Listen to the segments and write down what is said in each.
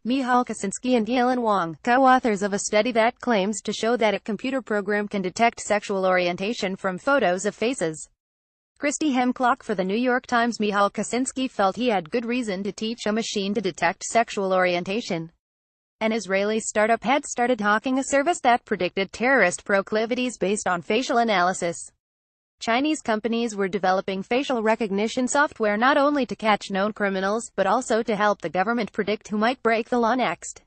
Michal Kosinski and Yilun Wang, co-authors of a study that claims to show that a computer program can detect sexual orientation from photos of faces. Christy Hemclock for the New York Times. Michal Kosinski felt he had good reason to teach a machine to detect sexual orientation. An Israeli startup had started hawking a service that predicted terrorist proclivities based on facial analysis. Chinese companies were developing facial recognition software not only to catch known criminals, but also to help the government predict who might break the law next.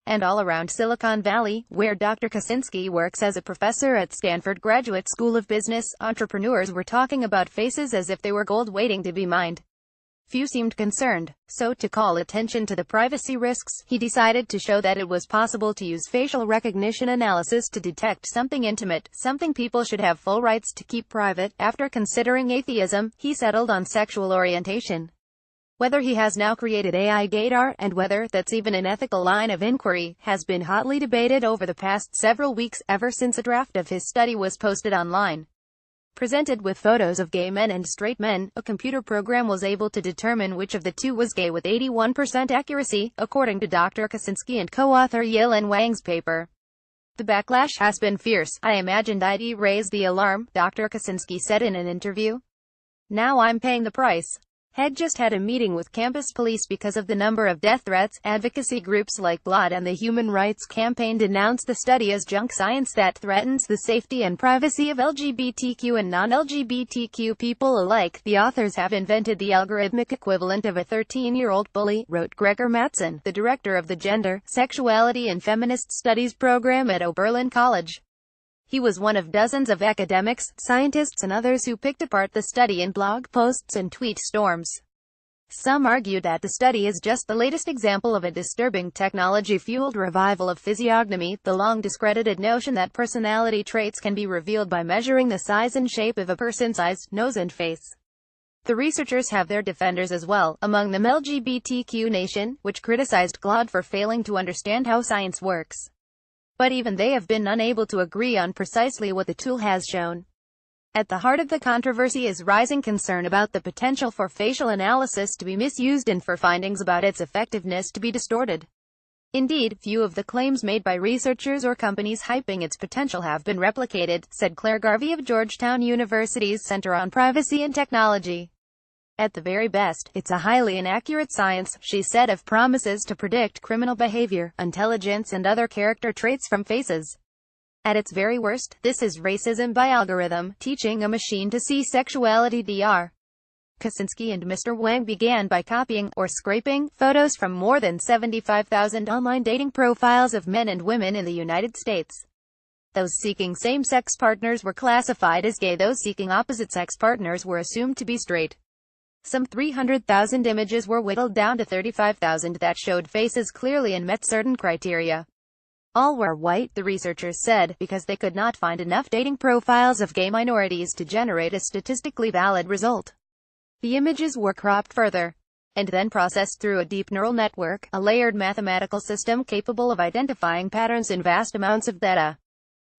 And all around Silicon Valley, where Dr. Kosinski works as a professor at Stanford Graduate School of Business, entrepreneurs were talking about faces as if they were gold waiting to be mined. Few seemed concerned, so to call attention to the privacy risks, he decided to show that it was possible to use facial recognition analysis to detect something intimate, something people should have full rights to keep private. After considering atheism, he settled on sexual orientation. Whether he has now created AI gaydar, and whether that's even an ethical line of inquiry, has been hotly debated over the past several weeks, ever since a draft of his study was posted online. Presented with photos of gay men and straight men, a computer program was able to determine which of the two was gay with 81% accuracy, according to Dr. Kosinski and co-author Yilun Wang's paper. The backlash has been fierce. I imagined I'd raise the alarm, Dr. Kosinski said in an interview. Now I'm paying the price. Had just had a meeting with campus police because of the number of death threats. Advocacy groups like Blood and the Human Rights Campaign denounced the study as junk science that threatens the safety and privacy of LGBTQ and non-LGBTQ people alike. The authors have invented the algorithmic equivalent of a 13-year-old bully, wrote Gregor Mattson, the director of the Gender, Sexuality and Feminist Studies program at Oberlin College. He was one of dozens of academics, scientists and others who picked apart the study in blog posts and tweet storms. Some argue that the study is just the latest example of a disturbing technology-fueled revival of physiognomy, the long-discredited notion that personality traits can be revealed by measuring the size and shape of a person's eyes, nose and face. The researchers have their defenders as well, among them LGBTQ Nation, which criticized Claude for failing to understand how science works. But even they have been unable to agree on precisely what the tool has shown. At the heart of the controversy is rising concern about the potential for facial analysis to be misused and for findings about its effectiveness to be distorted. Indeed, few of the claims made by researchers or companies hyping its potential have been replicated, said Claire Garvey of Georgetown University's Center on Privacy and Technology. At the very best, it's a highly inaccurate science, she said, of promises to predict criminal behavior, intelligence and other character traits from faces. At its very worst, this is racism by algorithm, teaching a machine to see sexuality. Dr. Kosinski and Mr. Wang began by copying, or scraping, photos from more than 75,000 online dating profiles of men and women in the United States. Those seeking same-sex partners were classified as gay, those seeking opposite-sex partners were assumed to be straight. Some 300,000 images were whittled down to 35,000 that showed faces clearly and met certain criteria. All were white, the researchers said, because they could not find enough dating profiles of gay minorities to generate a statistically valid result. The images were cropped further, and then processed through a deep neural network, a layered mathematical system capable of identifying patterns in vast amounts of data.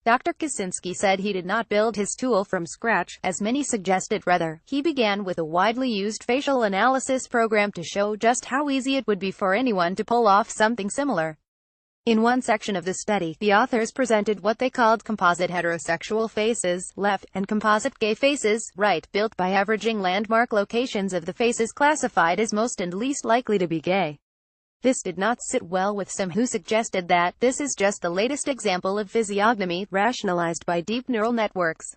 Dr. Kosinski said he did not build his tool from scratch, as many suggested. Rather, he began with a widely used facial analysis program to show just how easy it would be for anyone to pull off something similar. In one section of the study, the authors presented what they called composite heterosexual faces, left, and composite gay faces, right, built by averaging landmark locations of the faces classified as most and least likely to be gay. This did not sit well with some who suggested that this is just the latest example of physiognomy, rationalized by deep neural networks.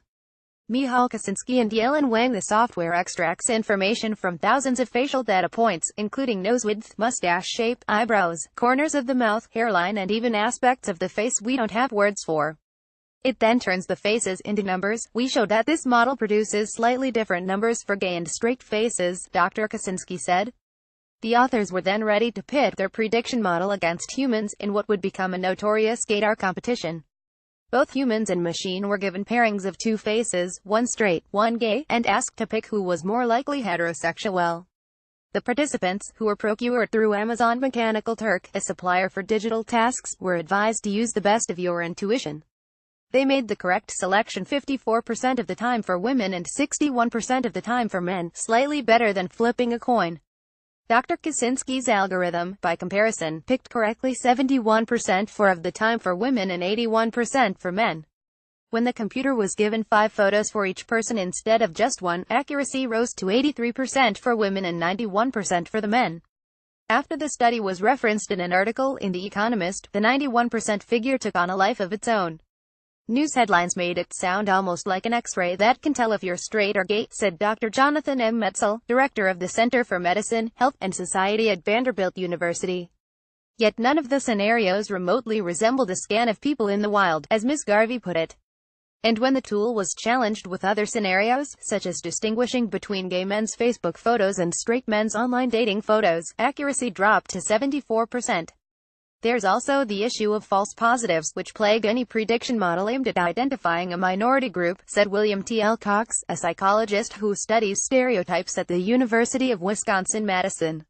Michal Kosinski and Yilun Wang. The software extracts information from thousands of facial data points, including nose width, mustache shape, eyebrows, corners of the mouth, hairline and even aspects of the face we don't have words for. It then turns the faces into numbers. We showed that this model produces slightly different numbers for gay and straight faces, Dr. Kosinski said. The authors were then ready to pit their prediction model against humans, in what would become a notorious gaydar competition. Both humans and machine were given pairings of two faces, one straight, one gay, and asked to pick who was more likely heterosexual. The participants, who were procured through Amazon Mechanical Turk, a supplier for digital tasks, were advised to use the best of your intuition. They made the correct selection 54% of the time for women and 61% of the time for men, slightly better than flipping a coin. Dr. Kosinski's algorithm, by comparison, picked correctly 71% of the time for women and 81% for men. When the computer was given 5 photos for each person instead of just one, accuracy rose to 83% for women and 91% for the men. After the study was referenced in an article in The Economist, the 91% figure took on a life of its own. News headlines made it sound almost like an X-ray that can tell if you're straight or gay, said Dr. Jonathan M. Michal, director of the Center for Medicine, Health, and Society at Vanderbilt University. Yet none of the scenarios remotely resembled a scan of people in the wild, as Ms. Garvey put it. And when the tool was challenged with other scenarios, such as distinguishing between gay men's Facebook photos and straight men's online dating photos, accuracy dropped to 74%. There's also the issue of false positives, which plague any prediction model aimed at identifying a minority group, said William T. L. Cox, a psychologist who studies stereotypes at the University of Wisconsin-Madison.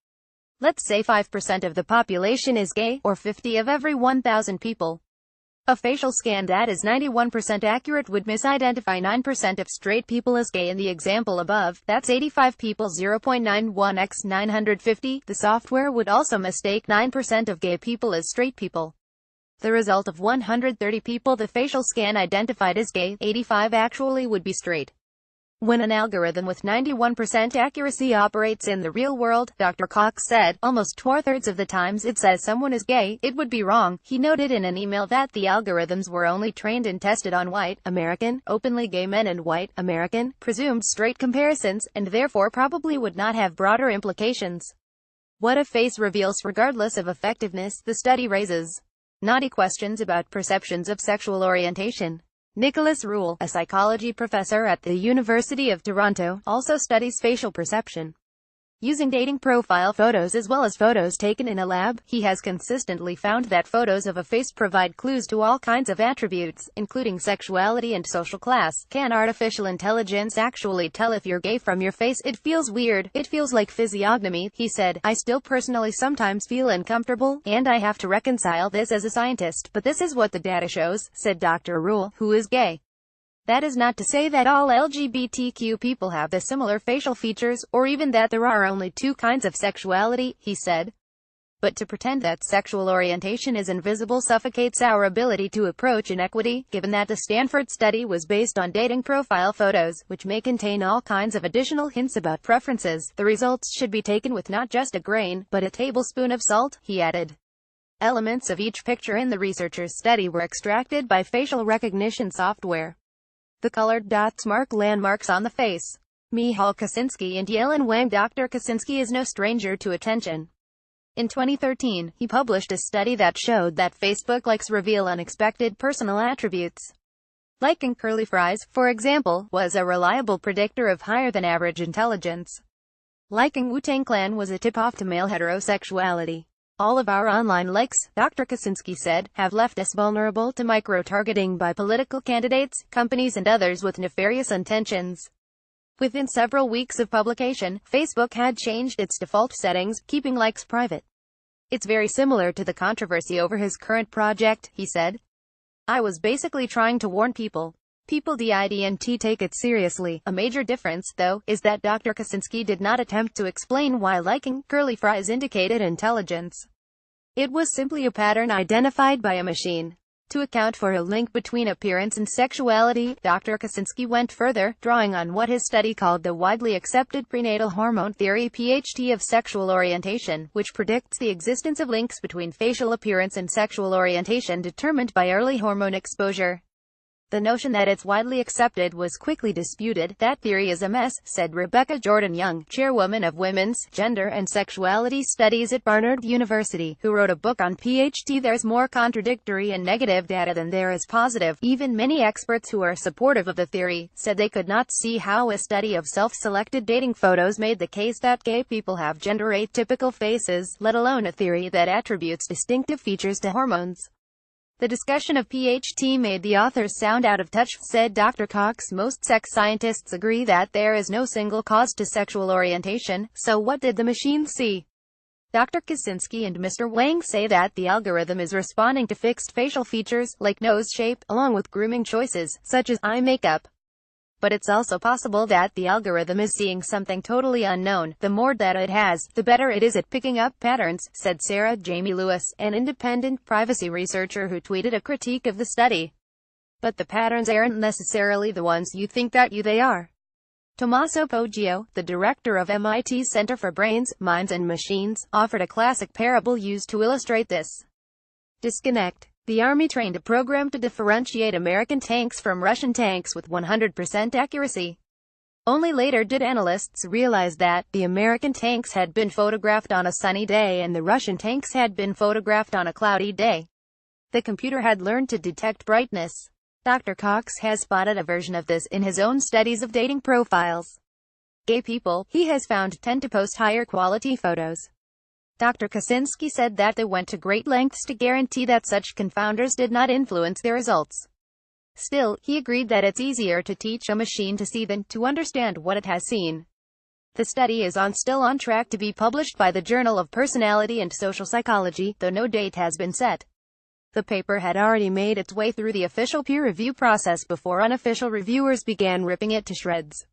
Let's say 5% of the population is gay, or 50 of every 1,000 people. A facial scan that is 91% accurate would misidentify 9% of straight people as gay in the example above. That's 85 people. 0.91 x 950. The software would also mistake 9% of gay people as straight people. The result of 130 people the facial scan identified as gay, 85 actually would be straight. When an algorithm with 91% accuracy operates in the real world, Dr. Cox said, almost 2/3 of the times it says someone is gay, it would be wrong. He noted in an email that the algorithms were only trained and tested on white, American, openly gay men and white, American, presumed straight comparisons, and therefore probably would not have broader implications. What a face reveals regardless of effectiveness, the study raises knotty questions about perceptions of sexual orientation. Nicholas Rule, a psychology professor at the University of Toronto, also studies facial perception. Using dating profile photos as well as photos taken in a lab, he has consistently found that photos of a face provide clues to all kinds of attributes, including sexuality and social class. Can artificial intelligence actually tell if you're gay from your face? It feels weird. It feels like physiognomy, he said. I still personally sometimes feel uncomfortable, and I have to reconcile this as a scientist, but this is what the data shows, said Dr. Rule, who is gay. That is not to say that all LGBTQ people have the similar facial features, or even that there are only 2 kinds of sexuality, he said. But to pretend that sexual orientation is invisible suffocates our ability to approach inequity, given that the Stanford study was based on dating profile photos, which may contain all kinds of additional hints about preferences. The results should be taken with not just a grain, but a tablespoon of salt, he added. Elements of each picture in the researchers' study were extracted by facial recognition software. The colored dots mark landmarks on the face. Michal Kosinski and Yilun Wang. Dr. Kosinski is no stranger to attention. In 2013, he published a study that showed that Facebook likes reveal unexpected personal attributes. Liking curly fries, for example, was a reliable predictor of higher-than-average intelligence. Liking Wu-Tang Clan was a tip-off to male heterosexuality. All of our online likes, Dr. Kosinski said, have left us vulnerable to micro-targeting by political candidates, companies and others with nefarious intentions. Within several weeks of publication, Facebook had changed its default settings, keeping likes private. It's very similar to the controversy over his current project, he said. I was basically trying to warn people. People didn't take it seriously. A major difference, though, is that Dr. Kosinski did not attempt to explain why liking curly fries indicated intelligence. It was simply a pattern identified by a machine. To account for a link between appearance and sexuality, Dr. Kosinski went further, drawing on what his study called the widely accepted prenatal hormone theory (PHT) of sexual orientation, which predicts the existence of links between facial appearance and sexual orientation determined by early hormone exposure. The notion that it's widely accepted was quickly disputed. That theory is a mess, said Rebecca Jordan-Young, chairwoman of Women's, Gender and Sexuality Studies at Barnard University, who wrote a book on PHT. There's more contradictory and negative data than there is positive. Even many experts who are supportive of the theory said they could not see how a study of self-selected dating photos made the case that gay people have gender-atypical faces, let alone a theory that attributes distinctive features to hormones. The discussion of PHT made the authors sound out of touch, said Dr. Cox. Most sex scientists agree that there is no single cause to sexual orientation, so what did the machine see? Dr. Kosinski and Mr. Wang say that the algorithm is responding to fixed facial features, like nose shape, along with grooming choices, such as eye makeup. But it's also possible that the algorithm is seeing something totally unknown. The more data it has, the better it is at picking up patterns, said Sarah Jamie Lewis, an independent privacy researcher who tweeted a critique of the study. But the patterns aren't necessarily the ones you think that they are. Tommaso Poggio, the director of MIT's Center for Brains, Minds and Machines, offered a classic parable used to illustrate this disconnect. The army trained a program to differentiate American tanks from Russian tanks with 100% accuracy. Only later did analysts realize that the American tanks had been photographed on a sunny day and the Russian tanks had been photographed on a cloudy day. The computer had learned to detect brightness. Dr. Cox has spotted a version of this in his own studies of dating profiles. Gay people, he has found, tend to post higher quality photos. Dr. Kosinski said that they went to great lengths to guarantee that such confounders did not influence their results. Still, he agreed that it's easier to teach a machine to see than to understand what it has seen. The study is still on track to be published by the Journal of Personality and Social Psychology, though no date has been set. The paper had already made its way through the official peer review process before unofficial reviewers began ripping it to shreds.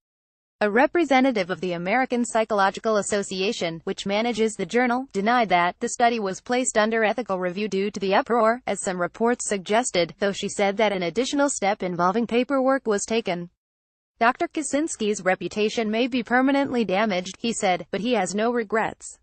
A representative of the American Psychological Association, which manages the journal, denied that the study was placed under ethical review due to the uproar, as some reports suggested, though she said that an additional step involving paperwork was taken. Dr. Kosinski's reputation may be permanently damaged, he said, but he has no regrets.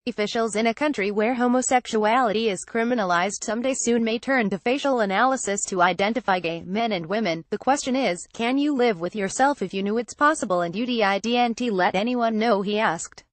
Officials in a country where homosexuality is criminalized someday soon may turn to facial analysis to identify gay men and women. The question is, can you live with yourself if you knew it's possible and you didn't let anyone know, he asked.